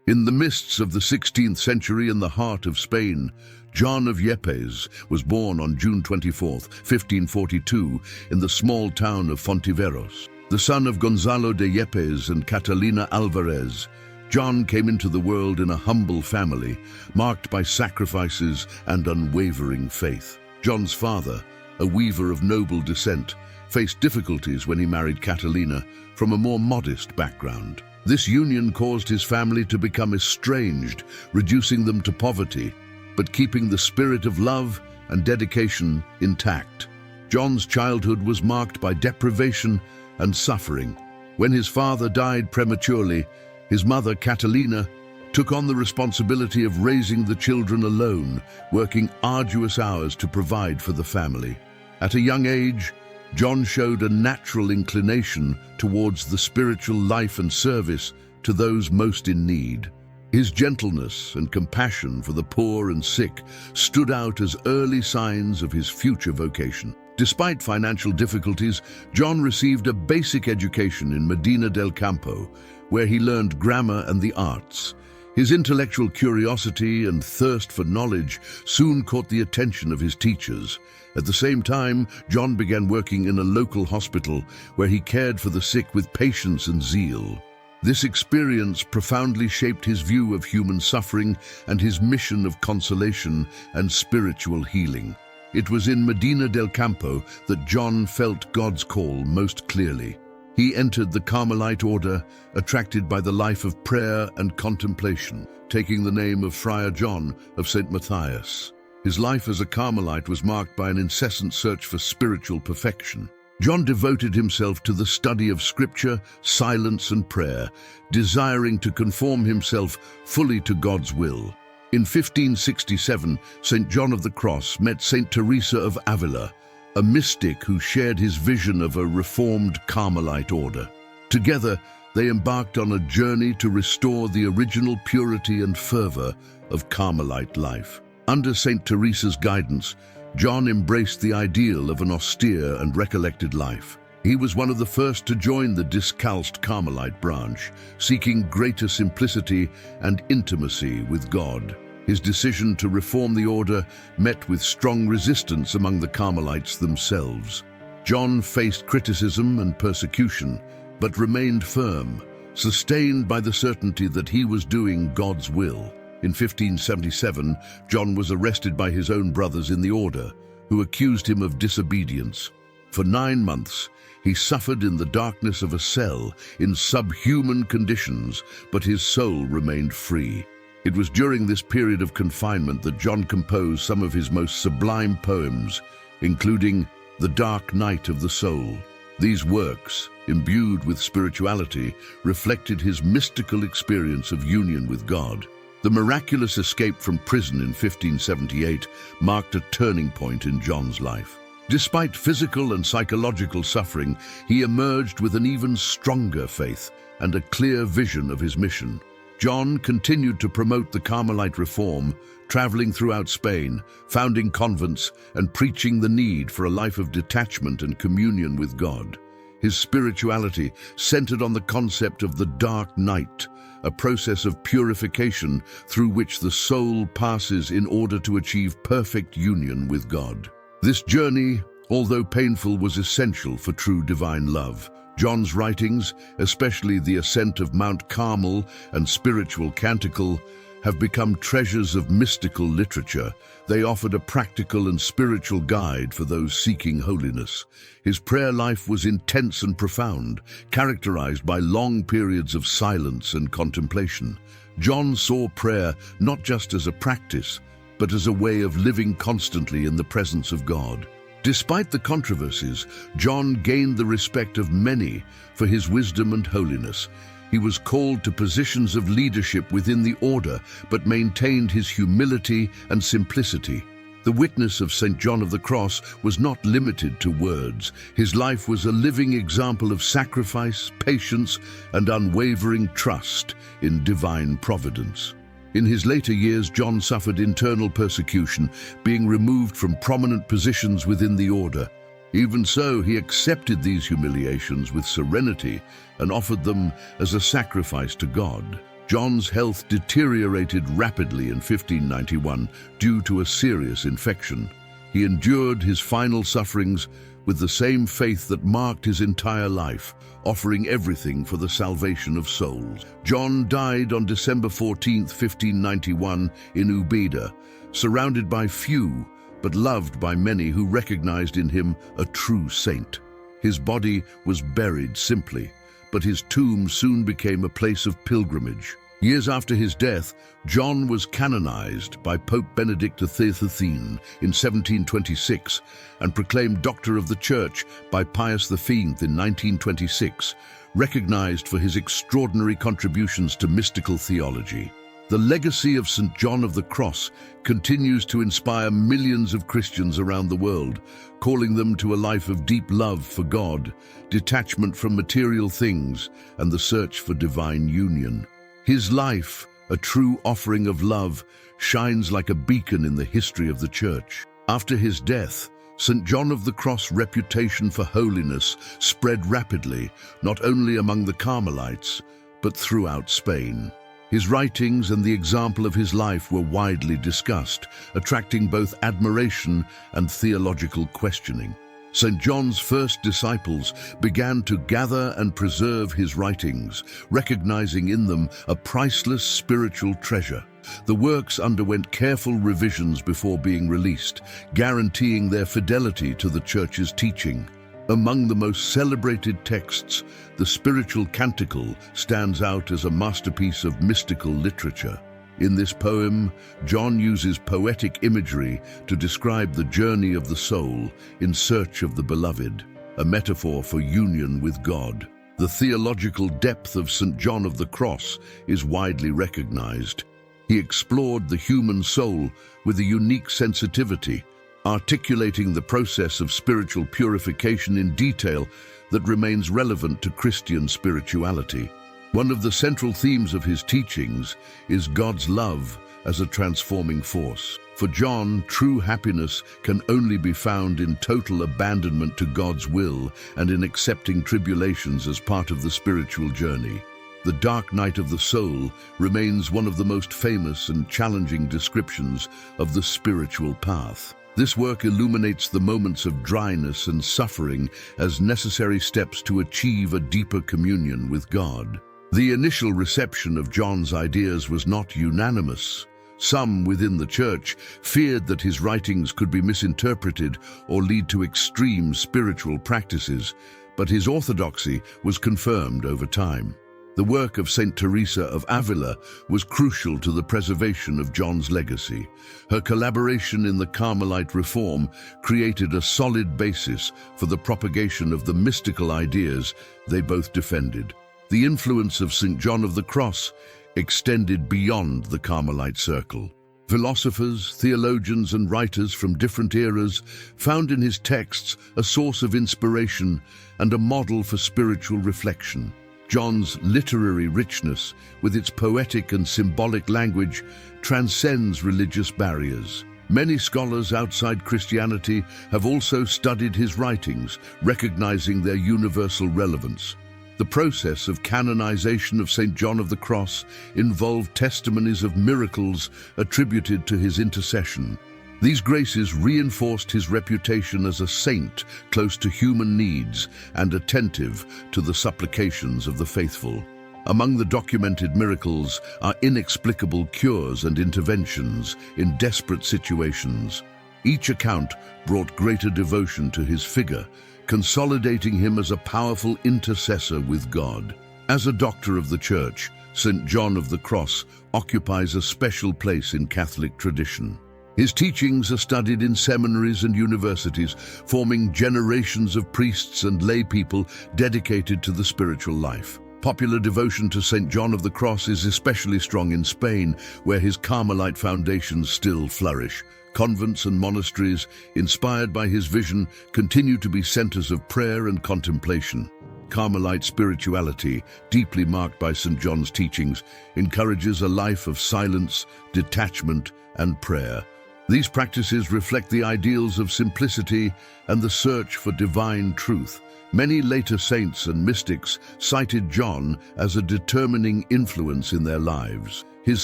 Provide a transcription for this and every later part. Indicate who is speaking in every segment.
Speaker 1: In the mists of the 16th century in the heart of Spain, John of Yepes was born on June 24, 1542, in the small town of Fontiveros. The son of Gonzalo de Yepes and Catalina Alvarez, John came into the world in a humble family, marked by sacrifices and unwavering faith. John's father, a weaver of noble descent, faced difficulties when he married Catalina from a more modest background. This union caused his family to become estranged, reducing them to poverty, but keeping the spirit of love and dedication intact. John's childhood was marked by deprivation and suffering. When his father died prematurely, his mother, Catalina, took on the responsibility of raising the children alone, working arduous hours to provide for the family. At a young age, John showed a natural inclination towards the spiritual life and service to those most in need. His gentleness and compassion for the poor and sick stood out as early signs of his future vocation. Despite financial difficulties, John received a basic education in Medina del Campo, where he learned grammar and the arts. His intellectual curiosity and thirst for knowledge soon caught the attention of his teachers. At the same time, John began working in a local hospital where he cared for the sick with patience and zeal. This experience profoundly shaped his view of human suffering and his mission of consolation and spiritual healing. It was in Medina del Campo that John felt God's call most clearly. He entered the Carmelite order, attracted by the life of prayer and contemplation, taking the name of Friar John of St. Matthias. His life as a Carmelite was marked by an incessant search for spiritual perfection. John devoted himself to the study of scripture, silence and prayer, desiring to conform himself fully to God's will. In 1567, St. John of the Cross met St. Teresa of Avila, a mystic who shared his vision of a reformed Carmelite order. Together, they embarked on a journey to restore the original purity and fervor of Carmelite life. Under St. Teresa's guidance, John embraced the ideal of an austere and recollected life. He was one of the first to join the discalced Carmelite branch, seeking greater simplicity and intimacy with God. His decision to reform the order met with strong resistance among the Carmelites themselves. John faced criticism and persecution, but remained firm, sustained by the certainty that he was doing God's will. In 1577, John was arrested by his own brothers in the order, who accused him of disobedience. For 9 months, he suffered in the darkness of a cell in subhuman conditions, but his soul remained free. It was during this period of confinement that John composed some of his most sublime poems, including The Dark Night of the Soul. These works, imbued with spirituality, reflected his mystical experience of union with God. The miraculous escape from prison in 1578 marked a turning point in John's life. Despite physical and psychological suffering, he emerged with an even stronger faith and a clear vision of his mission. John continued to promote the Carmelite reform, traveling throughout Spain, founding convents, and preaching the need for a life of detachment and communion with God. His spirituality centered on the concept of the dark night, a process of purification through which the soul passes in order to achieve perfect union with God. This journey, although painful, was essential for true divine love. John's writings, especially the Ascent of Mount Carmel and Spiritual Canticle, have become treasures of mystical literature. They offered a practical and spiritual guide for those seeking holiness. His prayer life was intense and profound, characterized by long periods of silence and contemplation. John saw prayer not just as a practice, but as a way of living constantly in the presence of God. Despite the controversies, John gained the respect of many for his wisdom and holiness. He was called to positions of leadership within the order, but maintained his humility and simplicity. The witness of St. John of the Cross was not limited to words. His life was a living example of sacrifice, patience, and unwavering trust in divine providence. In his later years, John suffered internal persecution, being removed from prominent positions within the order. Even so, he accepted these humiliations with serenity and offered them as a sacrifice to God. John's health deteriorated rapidly in 1591 due to a serious infection. He endured his final sufferings with the same faith that marked his entire life, offering everything for the salvation of souls. John died on December 14, 1591, in Ubeda, surrounded by few, but loved by many who recognized in him a true saint. His body was buried simply, but his tomb soon became a place of pilgrimage. Years after his death, John was canonized by Pope Benedict XIII in 1726 and proclaimed Doctor of the Church by Pius V in 1926, recognized for his extraordinary contributions to mystical theology. The legacy of St. John of the Cross continues to inspire millions of Christians around the world, calling them to a life of deep love for God, detachment from material things, and the search for divine union. His life, a true offering of love, shines like a beacon in the history of the Church. After his death, St. John of the Cross' reputation for holiness spread rapidly, not only among the Carmelites, but throughout Spain. His writings and the example of his life were widely discussed, attracting both admiration and theological questioning. St. John's first disciples began to gather and preserve his writings, recognizing in them a priceless spiritual treasure. The works underwent careful revisions before being released, guaranteeing their fidelity to the Church's teaching. Among the most celebrated texts, the Spiritual Canticle stands out as a masterpiece of mystical literature. In this poem, John uses poetic imagery to describe the journey of the soul in search of the beloved, a metaphor for union with God. The theological depth of St. John of the Cross is widely recognized. He explored the human soul with a unique sensitivity, articulating the process of spiritual purification in detail that remains relevant to Christian spirituality. One of the central themes of his teachings is God's love as a transforming force. For John, true happiness can only be found in total abandonment to God's will and in accepting tribulations as part of the spiritual journey. The dark night of the soul remains one of the most famous and challenging descriptions of the spiritual path. This work illuminates the moments of dryness and suffering as necessary steps to achieve a deeper communion with God. The initial reception of John's ideas was not unanimous. Some within the Church feared that his writings could be misinterpreted or lead to extreme spiritual practices, but his orthodoxy was confirmed over time. The work of Saint Teresa of Avila was crucial to the preservation of John's legacy. Her collaboration in the Carmelite reform created a solid basis for the propagation of the mystical ideas they both defended. The influence of St. John of the Cross extended beyond the Carmelite circle. Philosophers, theologians, and writers from different eras found in his texts a source of inspiration and a model for spiritual reflection. John's literary richness, with its poetic and symbolic language, transcends religious barriers. Many scholars outside Christianity have also studied his writings, recognizing their universal relevance. The process of canonization of St. John of the Cross involved testimonies of miracles attributed to his intercession. These graces reinforced his reputation as a saint close to human needs and attentive to the supplications of the faithful. Among the documented miracles are inexplicable cures and interventions in desperate situations. Each account brought greater devotion to his figure, consolidating him as a powerful intercessor with God. As a doctor of the Church, St. John of the Cross occupies a special place in Catholic tradition. His teachings are studied in seminaries and universities, forming generations of priests and lay people dedicated to the spiritual life. Popular devotion to St. John of the Cross is especially strong in Spain, where his Carmelite foundations still flourish. Convents and monasteries, inspired by his vision, continue to be centers of prayer and contemplation. Carmelite spirituality, deeply marked by St. John's teachings, encourages a life of silence, detachment, and prayer, These practices reflect the ideals of simplicity and the search for divine truth. Many later saints and mystics cited John as a determining influence in their lives. His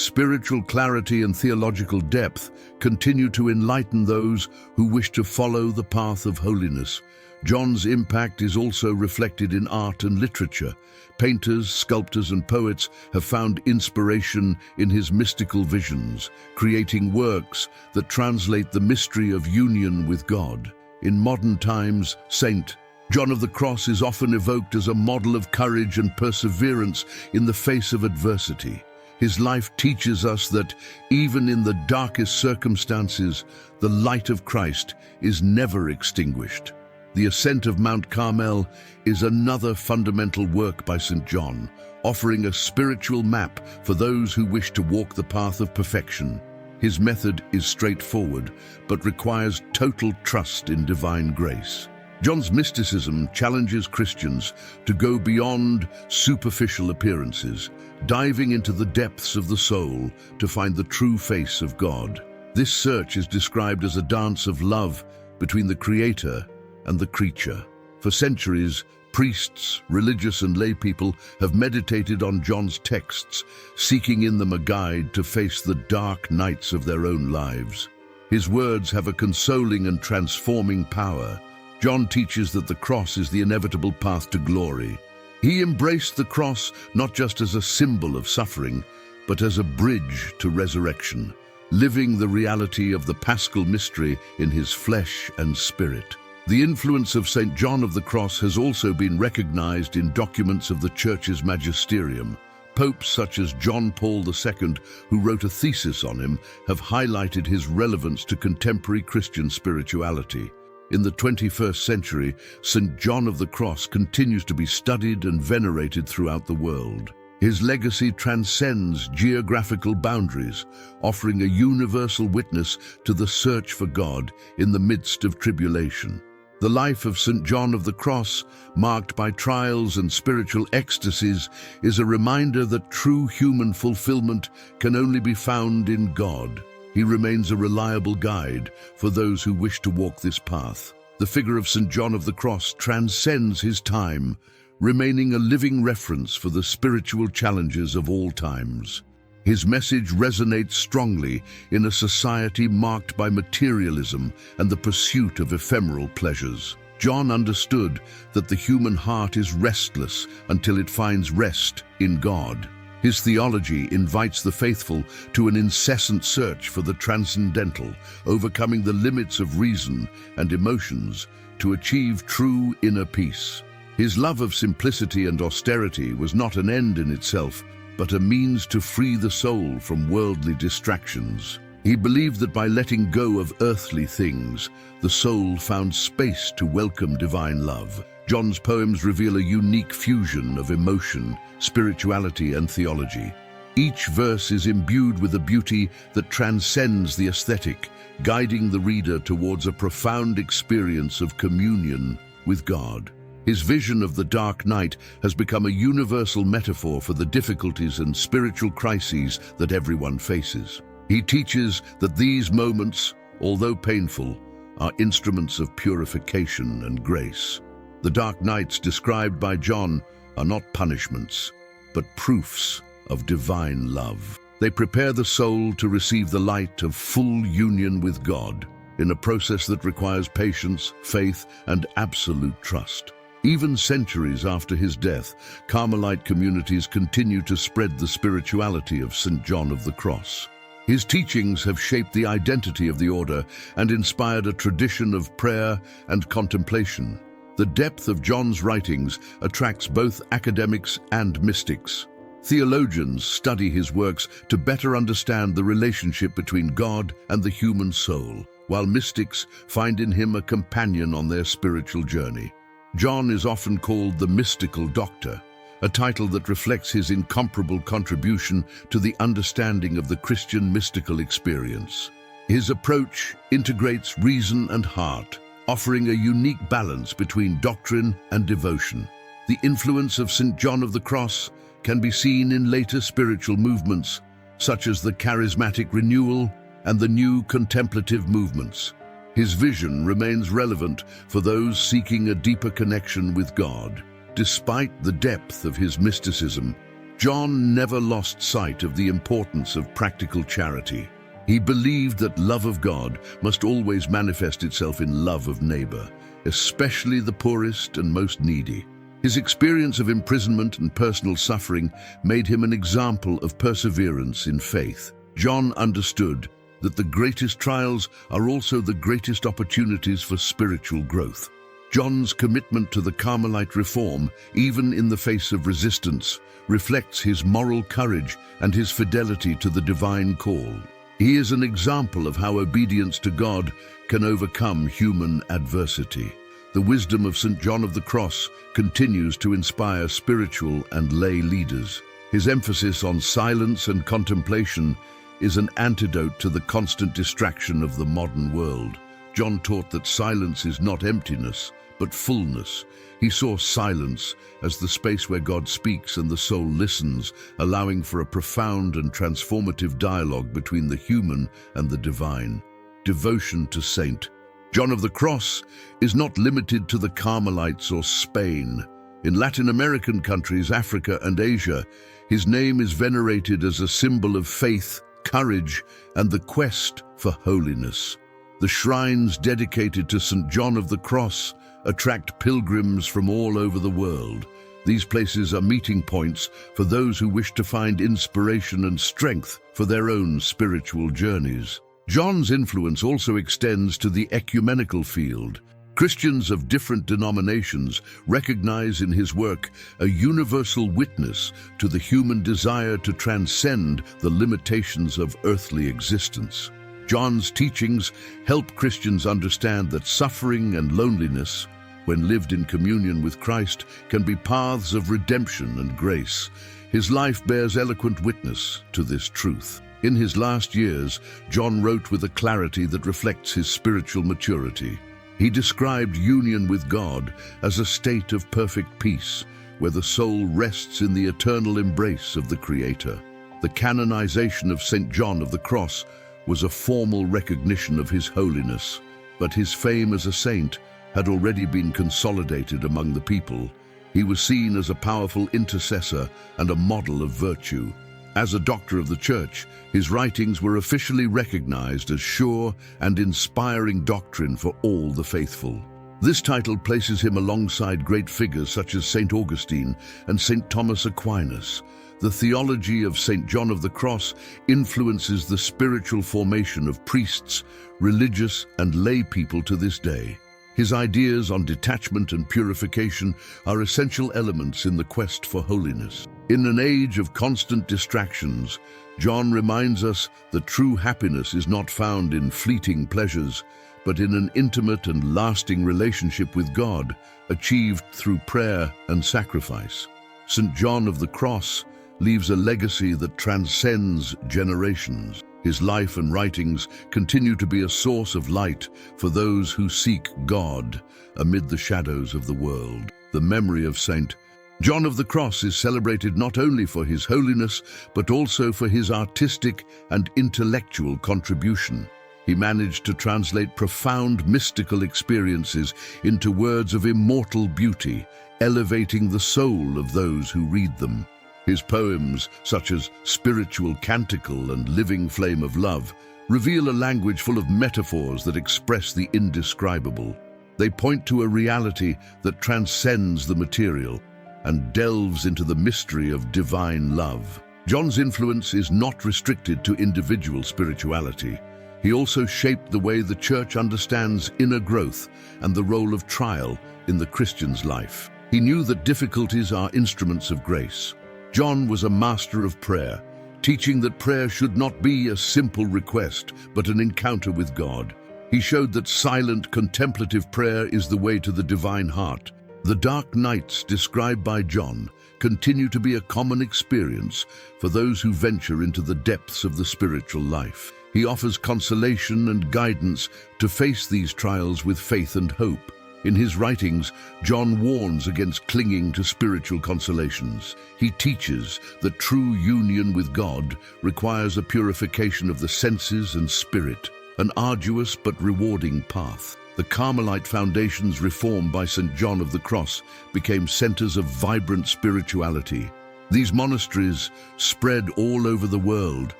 Speaker 1: spiritual clarity and theological depth continue to enlighten those who wish to follow the path of holiness. John's impact is also reflected in art and literature. Painters, sculptors, and poets have found inspiration in his mystical visions, creating works that translate the mystery of union with God. In modern times, Saint John of the Cross is often evoked as a model of courage and perseverance in the face of adversity. His life teaches us that, even in the darkest circumstances, the light of Christ is never extinguished. The Ascent of Mount Carmel is another fundamental work by St. John, offering a spiritual map for those who wish to walk the path of perfection. His method is straightforward, but requires total trust in divine grace. John's mysticism challenges Christians to go beyond superficial appearances, diving into the depths of the soul to find the true face of God. This search is described as a dance of love between the Creator and the creature. For centuries, priests, religious and lay people have meditated on John's texts, seeking in them a guide to face the dark nights of their own lives. His words have a consoling and transforming power. John teaches that the cross is the inevitable path to glory. He embraced the cross not just as a symbol of suffering, but as a bridge to resurrection, living the reality of the Paschal mystery in his flesh and spirit. The influence of St. John of the Cross has also been recognized in documents of the Church's magisterium. Popes such as John Paul II, who wrote a thesis on him, have highlighted his relevance to contemporary Christian spirituality. In the 21st century, St. John of the Cross continues to be studied and venerated throughout the world. His legacy transcends geographical boundaries, offering a universal witness to the search for God in the midst of tribulation. The life of St. John of the Cross, marked by trials and spiritual ecstasies, is a reminder that true human fulfillment can only be found in God. He remains a reliable guide for those who wish to walk this path. The figure of St. John of the Cross transcends his time, remaining a living reference for the spiritual challenges of all times. His message resonates strongly in a society marked by materialism and the pursuit of ephemeral pleasures. John understood that the human heart is restless until it finds rest in God. His theology invites the faithful to an incessant search for the transcendental, overcoming the limits of reason and emotions to achieve true inner peace. His love of simplicity and austerity was not an end in itself, but a means to free the soul from worldly distractions. He believed that by letting go of earthly things, the soul found space to welcome divine love. John's poems reveal a unique fusion of emotion, spirituality, and theology. Each verse is imbued with a beauty that transcends the aesthetic, guiding the reader towards a profound experience of communion with God. His vision of the dark night has become a universal metaphor for the difficulties and spiritual crises that everyone faces. He teaches that these moments, although painful, are instruments of purification and grace. The dark nights described by John are not punishments, but proofs of divine love. They prepare the soul to receive the light of full union with God, in a process that requires patience, faith, and absolute trust. Even centuries after his death, Carmelite communities continue to spread the spirituality of St. John of the Cross. His teachings have shaped the identity of the order and inspired a tradition of prayer and contemplation. The depth of John's writings attracts both academics and mystics. Theologians study his works to better understand the relationship between God and the human soul, while mystics find in him a companion on their spiritual journey. John is often called the mystical doctor, a title that reflects his incomparable contribution to the understanding of the Christian mystical experience. His approach integrates reason and heart, offering a unique balance between doctrine and devotion. The influence of St. John of the Cross can be seen in later spiritual movements, such as the charismatic renewal and the new contemplative movements. His vision remains relevant for those seeking a deeper connection with God. Despite the depth of his mysticism, John never lost sight of the importance of practical charity. He believed that love of God must always manifest itself in love of neighbor, especially the poorest and most needy. His experience of imprisonment and personal suffering made him an example of perseverance in faith. John understood that the greatest trials are also the greatest opportunities for spiritual growth. John's commitment to the Carmelite reform, even in the face of resistance, reflects his moral courage and his fidelity to the divine call. He is an example of how obedience to God can overcome human adversity. The wisdom of St. John of the Cross continues to inspire spiritual and lay leaders. His emphasis on silence and contemplation is an antidote to the constant distraction of the modern world. John taught that silence is not emptiness, but fullness. He saw silence as the space where God speaks and the soul listens, allowing for a profound and transformative dialogue between the human and the divine. Devotion to St. John of the Cross is not limited to the Carmelites or Spain. In Latin American countries, Africa and Asia, his name is venerated as a symbol of faith, courage, and the quest for holiness. The shrines dedicated to St. John of the Cross attract pilgrims from all over the world. These places are meeting points for those who wish to find inspiration and strength for their own spiritual journeys. John's influence also extends to the ecumenical field. Christians of different denominations recognize in his work a universal witness to the human desire to transcend the limitations of earthly existence. John's teachings help Christians understand that suffering and loneliness, when lived in communion with Christ, can be paths of redemption and grace. His life bears eloquent witness to this truth. In his last years, John wrote with a clarity that reflects his spiritual maturity. He described union with God as a state of perfect peace, where the soul rests in the eternal embrace of the Creator. The canonization of St. John of the Cross was a formal recognition of his holiness, but his fame as a saint had already been consolidated among the people. He was seen as a powerful intercessor and a model of virtue. As a doctor of the Church, his writings were officially recognized as sure and inspiring doctrine for all the faithful. This title places him alongside great figures such as St. Augustine and St. Thomas Aquinas. The theology of St. John of the Cross influences the spiritual formation of priests, religious and lay people to this day. His ideas on detachment and purification are essential elements in the quest for holiness. In an age of constant distractions, John reminds us that true happiness is not found in fleeting pleasures, but in an intimate and lasting relationship with God, achieved through prayer and sacrifice. St. John of the Cross leaves a legacy that transcends generations. His life and writings continue to be a source of light for those who seek God amid the shadows of the world. The memory of St. John of the Cross is celebrated not only for his holiness, but also for his artistic and intellectual contribution. He managed to translate profound mystical experiences into words of immortal beauty, elevating the soul of those who read them. His poems, such as Spiritual Canticle and Living Flame of Love, reveal a language full of metaphors that express the indescribable. They point to a reality that transcends the material and delves into the mystery of divine love. John's influence is not restricted to individual spirituality. He also shaped the way the Church understands inner growth and the role of trial in the Christian's life. He knew that difficulties are instruments of grace. John was a master of prayer, teaching that prayer should not be a simple request, but an encounter with God. He showed that silent, contemplative prayer is the way to the divine heart. The dark nights described by John continue to be a common experience for those who venture into the depths of the spiritual life. He offers consolation and guidance to face these trials with faith and hope. In his writings, John warns against clinging to spiritual consolations. He teaches that true union with God requires a purification of the senses and spirit, an arduous but rewarding path. The Carmelite foundations reformed by St. John of the Cross became centers of vibrant spirituality. These monasteries, spread all over the world,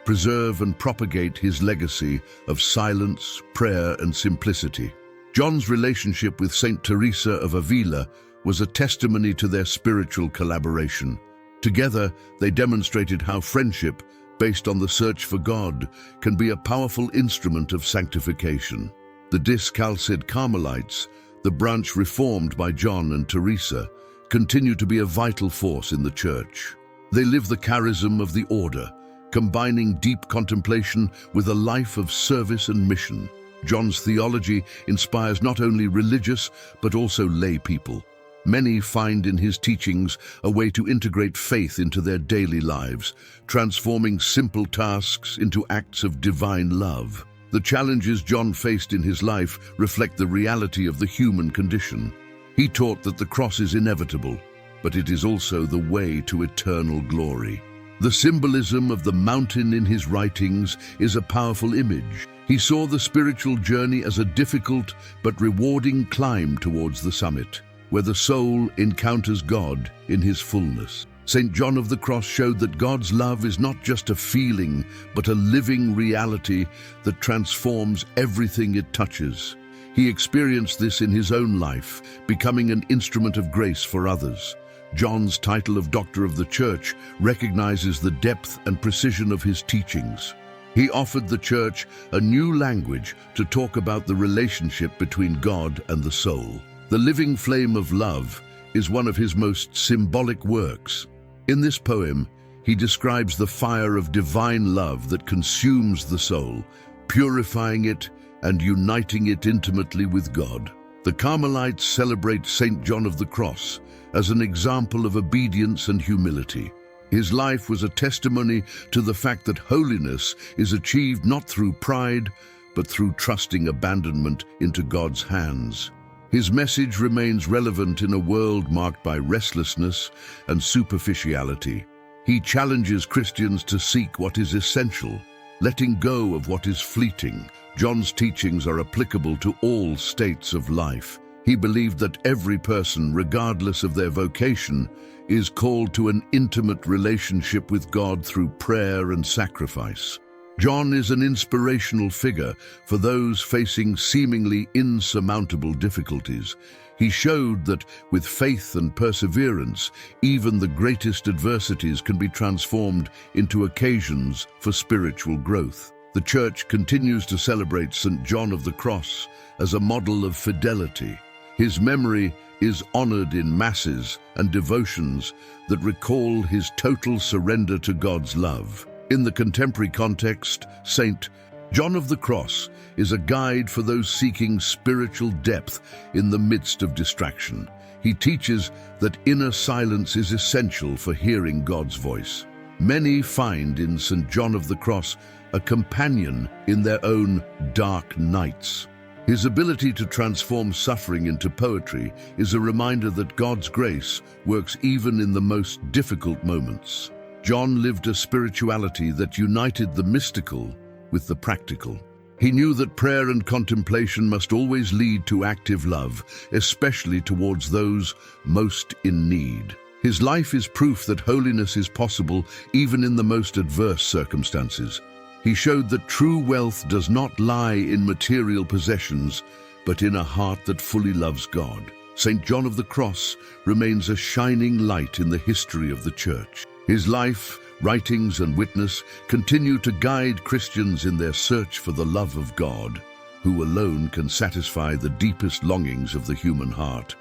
Speaker 1: preserve and propagate his legacy of silence, prayer, and simplicity. John's relationship with Saint Teresa of Avila was a testimony to their spiritual collaboration. Together, they demonstrated how friendship, based on the search for God, can be a powerful instrument of sanctification. The Discalced Carmelites, the branch reformed by John and Teresa, continue to be a vital force in the Church. They live the charism of the order, combining deep contemplation with a life of service and mission. John's theology inspires not only religious but also lay people. Many find in his teachings a way to integrate faith into their daily lives, transforming simple tasks into acts of divine love. The challenges John faced in his life reflect the reality of the human condition. He taught that the cross is inevitable, but it is also the way to eternal glory. The symbolism of the mountain in his writings is a powerful image. He saw the spiritual journey as a difficult but rewarding climb towards the summit, where the soul encounters God in his fullness. St. John of the Cross showed that God's love is not just a feeling, but a living reality that transforms everything it touches. He experienced this in his own life, becoming an instrument of grace for others. John's title of Doctor of the Church recognizes the depth and precision of his teachings. He offered the Church a new language to talk about the relationship between God and the soul. The living flame of love is one of his most symbolic works. In this poem, he describes the fire of divine love that consumes the soul, purifying it and uniting it intimately with God. The Carmelites celebrate St. John of the Cross as an example of obedience and humility. His life was a testimony to the fact that holiness is achieved not through pride, but through trusting abandonment into God's hands. His message remains relevant in a world marked by restlessness and superficiality. He challenges Christians to seek what is essential, letting go of what is fleeting. John's teachings are applicable to all states of life. He believed that every person, regardless of their vocation, is called to an intimate relationship with God through prayer and sacrifice. John is an inspirational figure for those facing seemingly insurmountable difficulties. He showed that with faith and perseverance, even the greatest adversities can be transformed into occasions for spiritual growth. The Church continues to celebrate St. John of the Cross as a model of fidelity. His memory is honored in masses and devotions that recall his total surrender to God's love. In the contemporary context, St. John of the Cross is a guide for those seeking spiritual depth in the midst of distraction. He teaches that inner silence is essential for hearing God's voice. Many find in St. John of the Cross a companion in their own dark nights. His ability to transform suffering into poetry is a reminder that God's grace works even in the most difficult moments. John lived a spirituality that united the mystical with the practical. He knew that prayer and contemplation must always lead to active love, especially towards those most in need. His life is proof that holiness is possible even in the most adverse circumstances. He showed that true wealth does not lie in material possessions, but in a heart that fully loves God. St. John of the Cross remains a shining light in the history of the Church. His life, writings, and witness continue to guide Christians in their search for the love of God, who alone can satisfy the deepest longings of the human heart.